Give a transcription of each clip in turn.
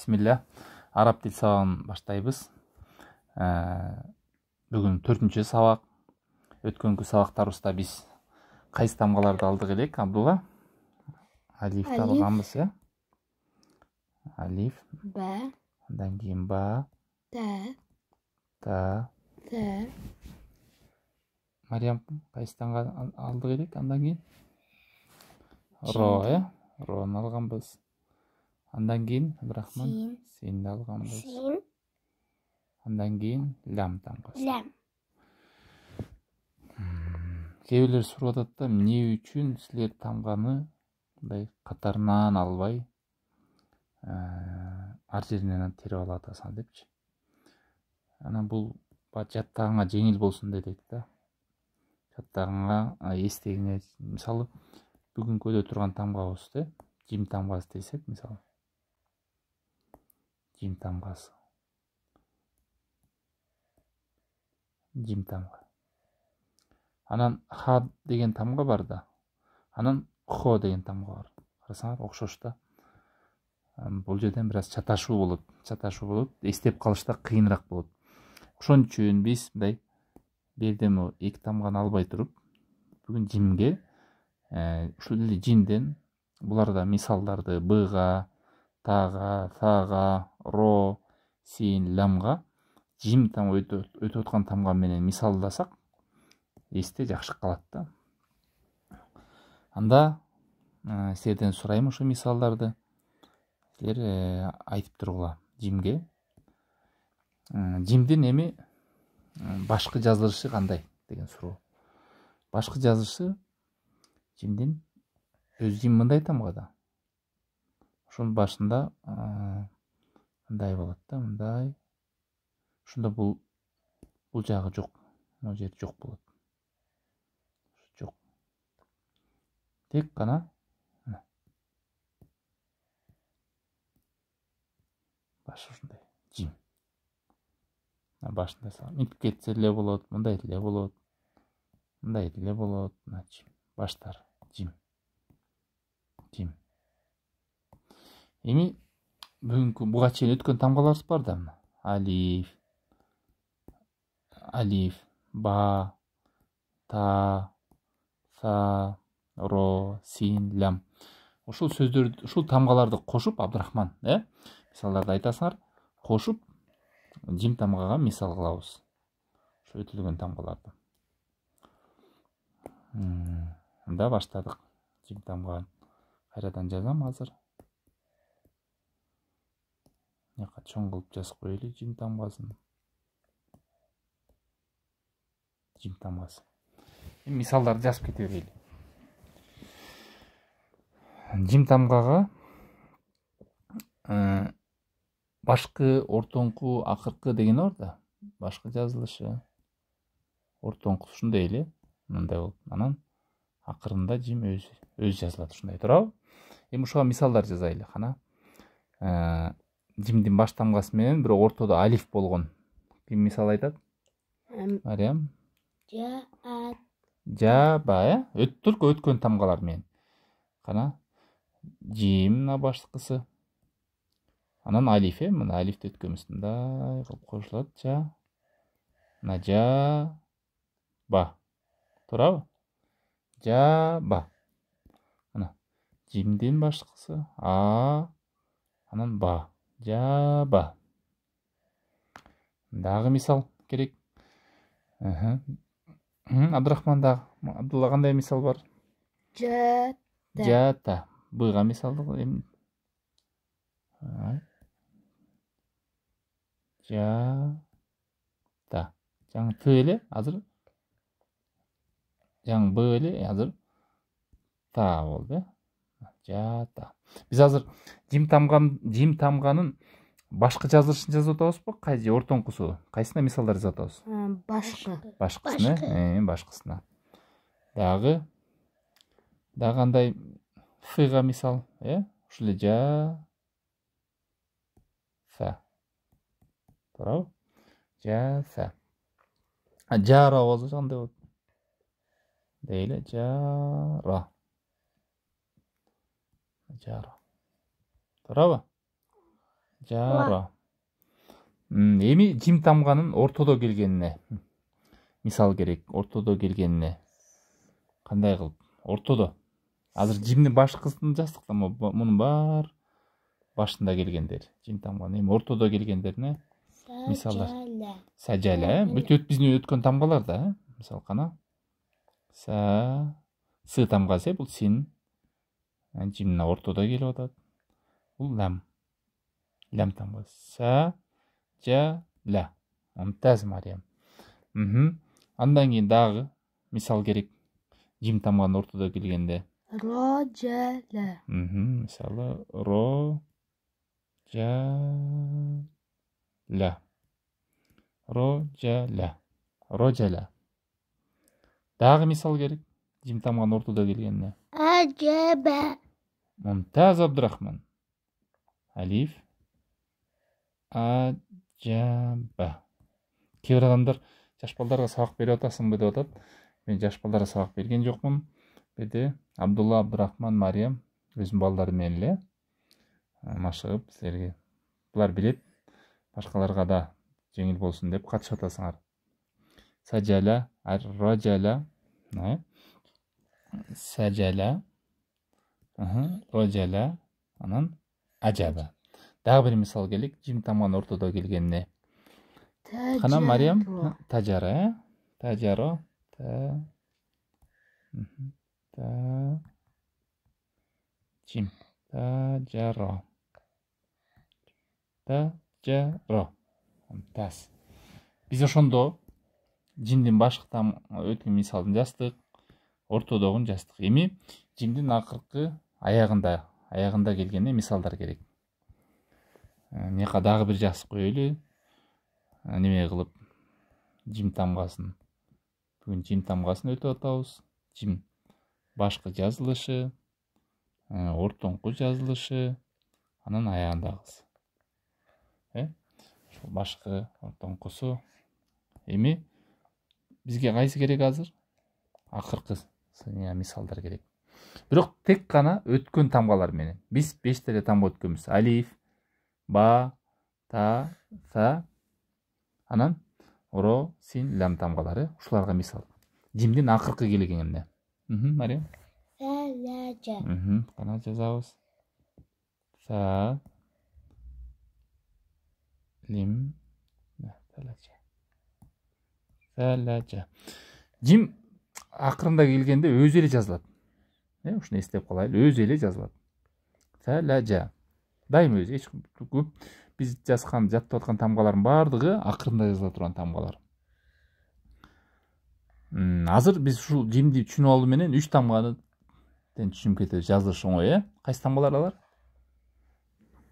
Бисмилля. Араб тил сабагын баштайбыз. Бүгүн 4-чү сабак. Өткөнкү сабактарыбызда биз кайсы тамгаларды алдык элек, Абдулла? Алифти алганбыз, э? Алиф, Б, андан кийин ба, Т, та. Т, Мариям кайсы тамга алдык элек, андан кийин? Ро, э? Рону алганбыз. Андан кийин Абдрахман синди алганбыз. Син, Андан кийин лям тамгасы. Лям. Кээ бирлер сурап атат да, эмне үчүн силер тамганы мындай катарынан албай ар жеринен терип алып атасыңар депчи. Анан бул жаттаганга жеңил болсун дедик да. Жаттаганга, эстегиңе, мисалы, бүгүнкү өтө турган тамгабыз, жим тамгасы десек, мисалы. Жим тамгасы. Жим тамга. Анан ха деген тамга бар да. Анан хо деген тамга бар. Карасаңар, окшош да. Бул жерден бир аз чаташуу болот. Эстеп калышта кыйыныраак болот. Ошон үчүн биз мындай бердем эки тамганы албай туруп, бүгүн жимге, ушул эле жимден буларда мисалдарды бга, тага, сага, ро, син, лямга жим тамга өтүп аткан тамга менен мисалдасак, эсте жакшы калат да. Анда силерден сурайм ошо мисалдарды. Силер айтып тургула жимге. Жимдин эми башкы жазылышы кандай деген суроо. Башкы жазылышы жимдин өз жим мындай тамгада. Ошонун башында мындай болот да, мындай. Ошондо бул жагы жок. Могу жери жок болот. Жок. Тек гана башы ушундай жим. Башында мынтип кетсе эле болот, мындай эле болот. Мындай эле болот, мына баштар жим. Жим. Эми бүгүнкү буга чейин өткөн тамгаларыбыз бар да, мына. Алиф, ба, та, са, ро, син, лям. Ушул сөздөрдү, ушул тамгаларды кошуп, Абдрахман, мисалдарды айтасыңар, кошуп жим тамгага мисал кылабыз. Ошо өтүлгөн тамгаларды. Мында баштадык. Жим тамганы кайрадан жазам азыр. Яка чоң кылып жазып коелу жим тамгасын. Жим тамгасы. Эми мисалдарды жазып кете берели. Жим тамгага башкы, ортоңку, акыркы деген бар да. Башкы жазылышы, ортоңку ушундай эле, мындай болуп, анан акырында жим өз жазылат, ушундай туурабы? Эми ушуга мисалдар жазайлы, кана. Жимдин баш тамгасы менен бирок ортодо алиф болгон. Ким мисал айтат? Мариям. Жаба, только өткөн тамгалар менен. Кана. Жим мына башкысы. Анан алиф, мына алифти өткөнбүз, мындай кылып кошулат, мына жаба. Туурабы? Жаба. Мына жимдин башкысы анан ба. Жаба. Дагы мисал керек. Абдрахман дагы. Абдулла кандай мисал бар? Жата. Быга мисалдык эми. Жата. Жаңы т эле, азыр. Жаңы б эле, азыр та болду, Жата. Биз азыр жим тамганын башкы жазылышын жазып атабызбы? Кайсы ортоңкусу? Кайсына мисалдар жазып атабыз? Башкысына, башкысына. Дагы кандай фга мисал, ушул эле са. Туурабы? Жаса. Жара болсо кандай болот? Дейле, жара. Туурабы? жаро. Эми жим тамганын ортодо келгенине мисал керек. Ортодо келгенине кандай кылып? Ортодо. Азыр жимдин башкысын жаздык да, мунун бар башында келгендер. Жим тамганын эми ортодо келгендерине мисалдар. Сажала. Бүт биздин өткөн тамгалар да, мисал кана. Сы тамгасы бул син. Жимдин ортодо келип атат. Бул лам. Лам тамгасы. Са, жа, ла. Мумтаз, Мариям. Андан кийин дагы мисал керек. Жим тамганын ортодо келгенде. Ро, жа, ла. Мисалы ро, жа, ла. Ро, жа, ла. Ро, жа, ла. Дагы мисал керек. Жим тамганын ортодо келгенине. Аджаба. Мумтаз, Абдурахман. Алиф. Аджаба. Кейбір адамдар жаш балдарга сабак берип атасыңбы деп атат. Мен жаш балдарга сабак берген жокмун. Беде Абдулла, Абдурахман, Мариям өзүнүн балдары менен эле машыгып силерге булар билет, башкаларга да жеңил болсун деп катышып атасыңар. Сажала, ар-раджала, сажала, раджала, анан ажаба. Дагы бир мисал келик, жим тамганын ортодо келгенине. Кана Мариям, тажара, тажаро, жим, тажаро, тажаро. Мумтаз. Биз ошондо жимдин башкы өткөн мисалын жаздык, ортодогун жаздык. Эми жимдин акыркы аягында келгенде мисалдар керек. Мека дагы бир жазып коелу. Неме кылып жим тамгасын. Бүгүн жим тамгасын өтүп атабыз. Жим башкы жазылышы, ортоңку жазылышы, анан аягындагысы. Ошол башкы, ортоңкусу. Эми бизге кайсы керек азыр? Акыркы мисалдар керек. Бирок тек гана өткөн тамгалар менен. Биз 5 деле тамга өткөнбүз. Алиф, ба, та, са, анан ро, син, лам тамгалары. Ушуларга мисал. Жимдин акыркы келгенине. Мариям. Салажа. Кана жазабыз. Са, лим, салажа. Салажа. Жим акырында келгенде өзү эле жазылат. Ушуну эстеп калайлы, өзү эле жазылат. Салажа. Дайым өзү, эч көп биз жазган, жаттап аткан тамгалардын бардыгы акырында жазыла турган тамгалар. Азыр биз ушул жимди түшүнүп алуу менен 3 тамганы түшүнүп кетебиз, жазылышы оңой, Кайсы тамгалар алар?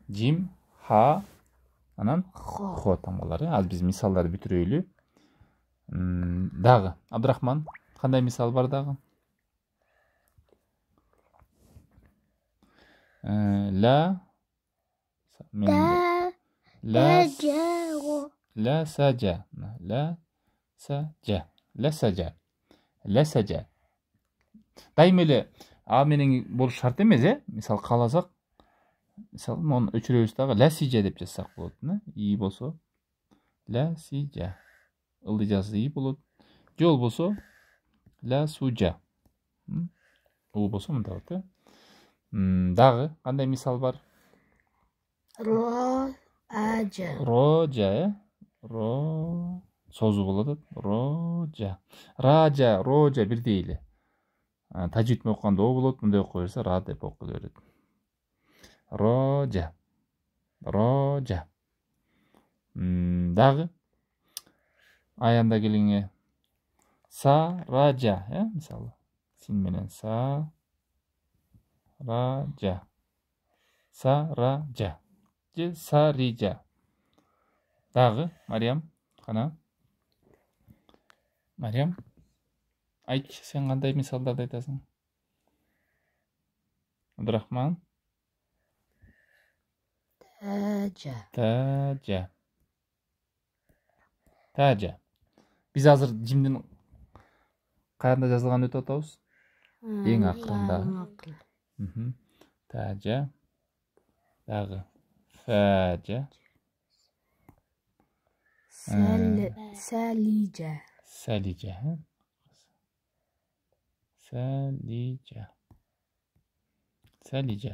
Жим, ха, анан хо тамгалары. Азыр биз мисалдарды бүтүрөйлү. Дагы Абдурахман, кандай мисал бар дагы? Ла, ла сажа, ла сажа, ла сажа, ла сажа. Дайым эле а менен болуш шарт эмес, Мисал кааласак, мисалы мону өчүрөбүз дагы ла сижа деп жазсак болот, И болсо ла сижа. Ылды жазса И болот. Жол болсо ла сужа. У болсо мындай болот, Дагы кандай мисал бар? Ро, ажа. Рожа, ро созу болот. Рожа. Ража, рожа бирдей эле. Тажвид менен окуганда о болот, мындай окуя берсе ра деп окула берет. Рожа. Рожа. Дагы аянда келгенге са ража, мисалы. Син менен са ража. Са ража. Же са рижа. Дагы Мариям, кана. Мариям, айтчы, сен кандай мисалдарды айтасың? Абдурахман. Тажа. Тажа. Тажа. Биз азыр жимдин каерде жазылганын өтүп атабыз? Эң акырында. Тажа. Дагы Фәже. Сәлиже. Сәлиже. Сәлиже. Сәлиже.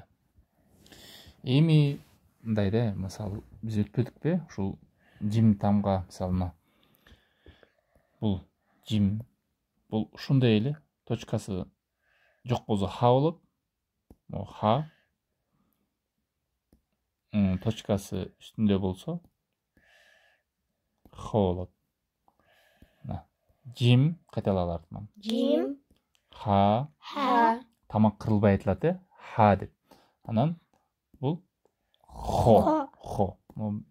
Эми мындай да, мисалы, биз өтпөдүкпү? Ушул жим тамга мисалына. Бул жим, бул ушундай эле, точкасы жок болсо ха болот. Могу ха. Точкасы үстүндө болсо хо болот. Жим кайталалар. Жим. Ха. Ха. Тамак кырылбай айтылат, ха деп. Анан бул хо. Хо. Бул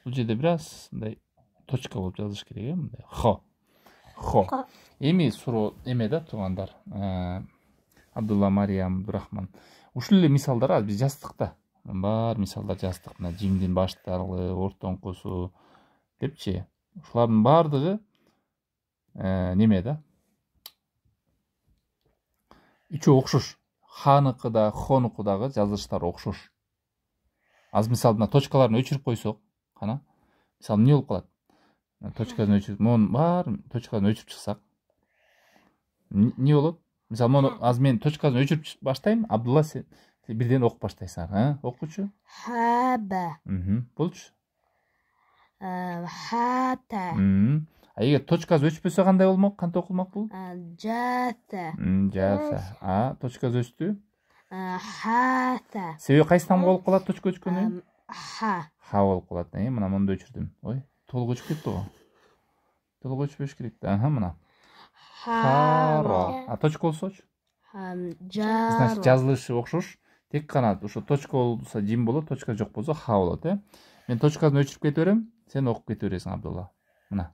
жерде бир аз мындай точка болуп жазыш керек, мындай. Хо. Хо. Эми суроо эме да, туугандар. Абдулла, Мариям, Абдурахман. Ушул эле мисалдар аз биз жаздык да. Бар мисалдар жаздык. Мына жимдин башталгы, ортоңкусу депчи. Ушулардын бардыгы неме да? Үчөө окшош. Ханыкы да, хонукы дагы жазылыштары окшош. Аз мисалына точкаларын өчүрүп койсок, кана. Мисалы эмне болуп калат? Точкасын өчүрүп, монун бар точкасын өчүрүп чыксак, эмне болот? Мисалы, мону аз мен точкасын өчүрүп баштайм, Абдулла сен бирден окуп баштайсың, окучу? Хаба. Болчу. Хата. Эгер точкасы өчпөсө кандай болмок? Кантип окулмак бул? Жата. Жаса. Точкасы өстү? Хата. Себеби кайсы тамга болуп калат точка өчкөндөн? Ха. Ха болуп калат. Мына мынды өчүрдүм. Ой, толук өчүп кетти го. Толук өчпөш керек да. Мына. Харо. Точка болсочу? Жаро. Значит, жазылышы окшош. Тек кана ошо точка болсо жим болот, точка жок болсо ха болот, Мен точкасын өчүрүп кете берем, сен окуп кете бересиң, Абдулла. Мына.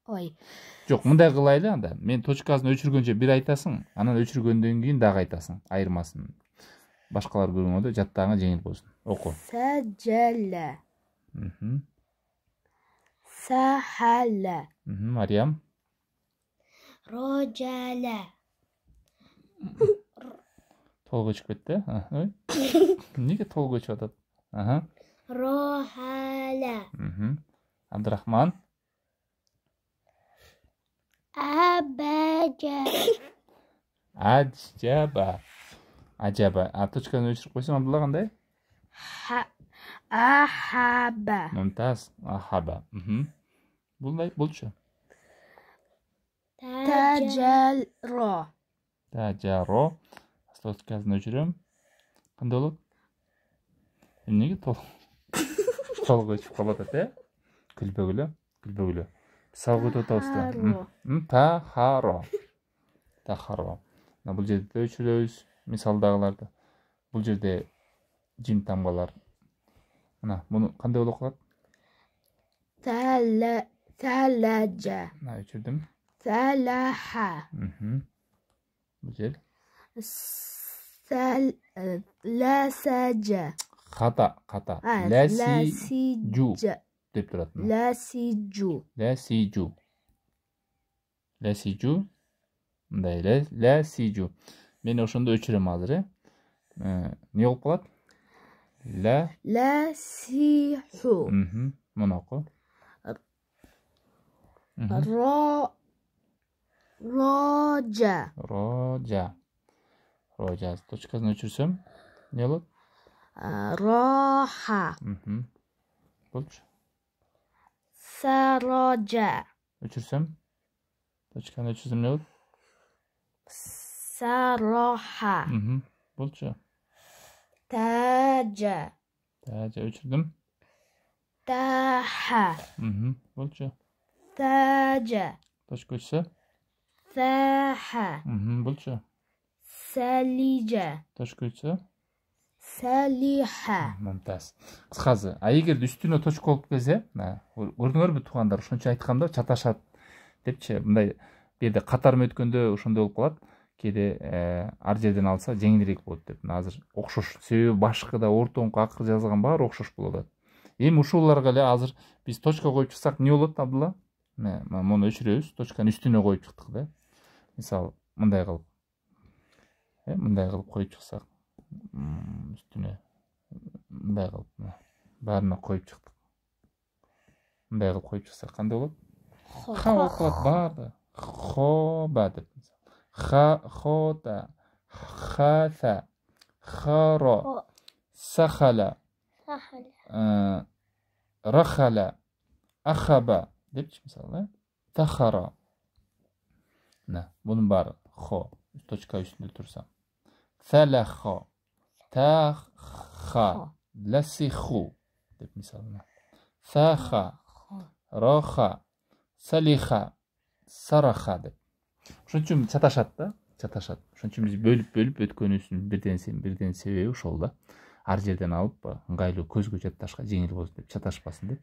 Ой. Жок, мындай кылайлы анда. Мен точкасын өчүргөнчө бир айтасың, анан өчүргөндөн кийин дагы айтасың, айырмасын. Башкалар көргөндө жаттагың жеңил болсун. Оку. Саджала. Сахала. Мариям. Рожала. Толук өчүп кетти, Ой. Эмнеге толук өчүп атат? Рохала. Абдурахман. Абаджа. Аджаба. Ажаба. Точканы өчүрүп койсоң, Абдулла кандай? Ахаба. Мумтаз. Ахаба. Булдай болчу. Таджалро. Тажаро. Точкасын өчүрөм. Кандай болот? Эмнеге толук өчүп калып атат, Күлбөгүлө. Сабак өтүп атабыз да. Тахаро. Тахаро. Бул жерде өчүрөбүз мисалдагыларды. Бул жерде жим тамгалар. Мына, муну кандай болуп калат? Талажа. Өчүрдүм. Талаха. Бул жер. Ласажа. Ката. Ласижу деп турат. Ласижу. Мындай ласижу. Мен ошондо өчүрөм азыр, эмне болуп калат? Ласиху. Муну оку. Рожа. Рожа. Точкасын өчүрсөм, эмне болот? Роха. Болчу. Сарожа. Өчүрсөм, точканы өчүрсөм эмне болот? Сароха. Болчу. Тажа. Өчүрдүм. Таха. Болчу. Тажа. Точка өчсө? Таха. Болчу. Салижа. Точка өчсө? Салиха. Мумтаз. Кыскасы, эгерде үстүнө точка болуп келсе, көрдүңөрбү туугандар, ошончо айтканда чаташат депчи, мындай бирде катарым өткөндө ошондой болуп калат. Кээде ар жерден алса жеңилирээк болот деп. Азыр окшош. Себеби башкыда ортоңку акыр жазылган баары окшош болуп атат. Эми ушуларга эле азыр биз точка коюп чыксак эмне болот, Абдулла? Муну өчүрөбүз, точканы үстүнө коюп чыктык да. Мисалы, мындай кылып коюп чыксак, үстүнө мындай кылып баарына коюп чыктык. Мындай кылып коюп чыксак кандай болот? Ха болуп калат баарды. Хоба деп. Ха, хота, хата, харо, сахала, рахала, ахаба депчи мисалы, тахара. Bunun баары хо, точка үстүндө турса. Салахо, таха, ласиху деп мисалы. Саха, роха, салиха, сараха деп. Ошон үчүн чаташат да, чаташат. Ошон үчүн биз бөлүп өткөнүбүздүн бирден себеби ошол да. Ар жерден алып ыңгайлуу көзгө жатташка жеңил болсун деп, чаташпасын деп.